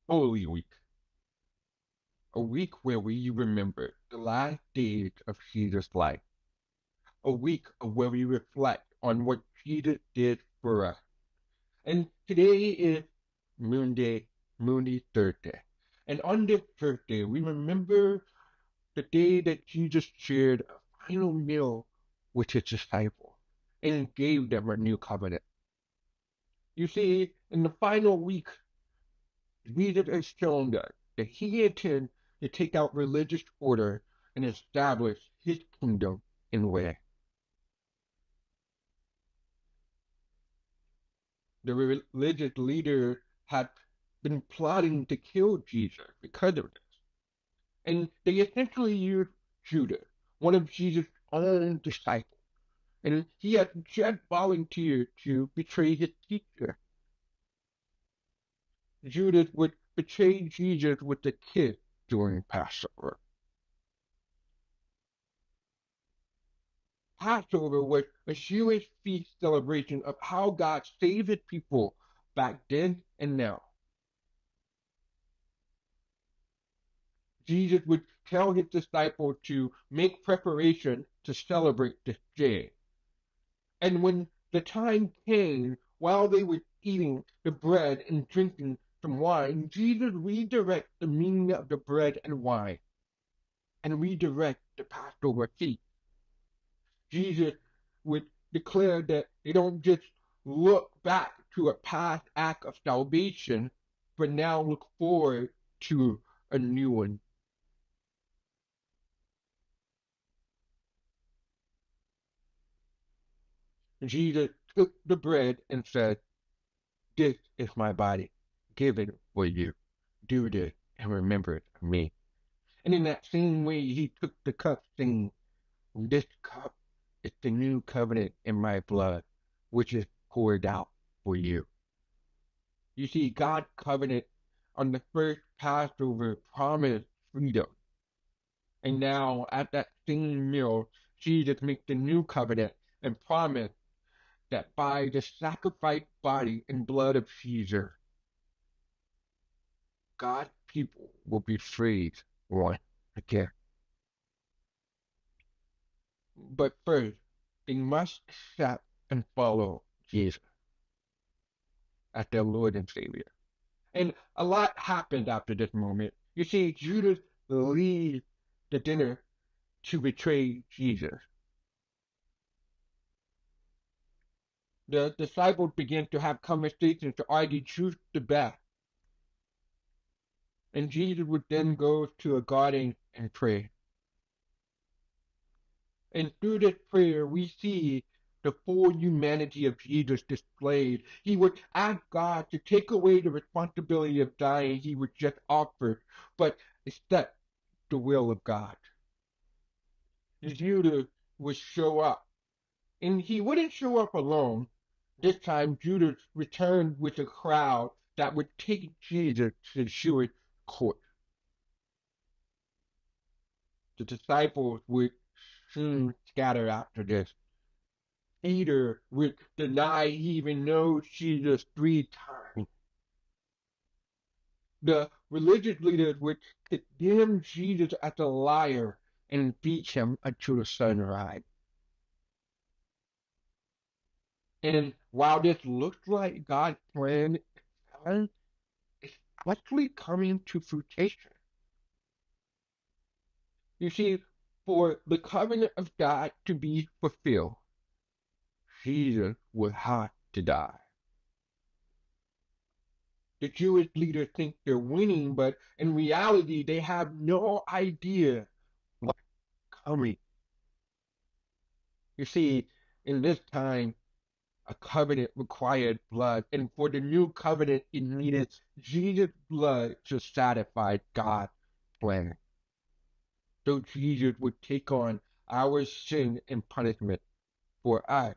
Holy Week, a week where we remember the last days of Jesus' life, a week of where we reflect on what Jesus did for us. And today is Maundy, Maundy Thursday. And on this Thursday, we remember the day that Jesus shared a final meal with his disciples and gave them a new covenant. You see, in the final week, Jesus has shown us that he intends to take out religious order and establish his kingdom in way. The religious leaders had been plotting to kill Jesus because of this. And they essentially used Judas, one of Jesus' own disciples. And he had just volunteered to betray his teacher. Judas would betray Jesus with the kiss during Passover. Passover was a Jewish feast celebration of how God saved his people back then and now. Jesus would tell his disciples to make preparation to celebrate this day. And when the time came, while they were eating the bread and drinking some wine, Jesus redirects the meaning of the bread and wine and redirect the Passover feast. Jesus would declare that they don't just look back to a past act of salvation, but now look forward to a new one. Jesus took the bread and said, "This is my body, given for you. Do this and remember it of me." And in that same way, he took the cup, saying, "This cup is the new covenant in my blood, which is poured out for you." You see, God's covenant on the first Passover promised freedom. And now, at that same meal, Jesus makes the new covenant and promised that by the sacrificed body and blood of Jesus, God's people will be freed once again. But first, they must accept and follow Jesus as their Lord and Savior. And a lot happened after this moment. You see, Judas leaves the dinner to betray Jesus. The disciples begin to have conversations to argue truth to best. And Jesus would then go to a garden and pray. And through this prayer, we see the full humanity of Jesus displayed. He would ask God to take away the responsibility of dying he was just offered, but accept the will of God. Judas would show up, and he wouldn't show up alone. This time, Judas returned with a crowd that would take Jesus to the Jewish court. The disciples would soon scatter after this. Peter would deny he even knows Jesus 3 times. The religious leaders would condemn Jesus as a liar and beat him until the sun rise. And while this looks like God's plan, it's actually coming to fruition. You see, for the covenant of God to be fulfilled, Jesus would have to die. The Jewish leaders think they're winning, but in reality, they have no idea what's coming. You see, in this time, a covenant required blood, and for the new covenant, it needed Jesus' blood to satisfy God's plan. So Jesus would take on our sin and punishment for us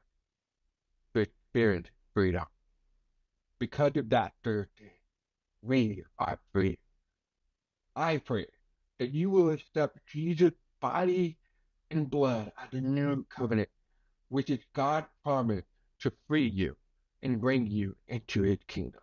to experience freedom. Because of that Thursday, we are free. I pray that you will accept Jesus' body and blood as a new covenant, which is God's promise to free you and bring you into his kingdom.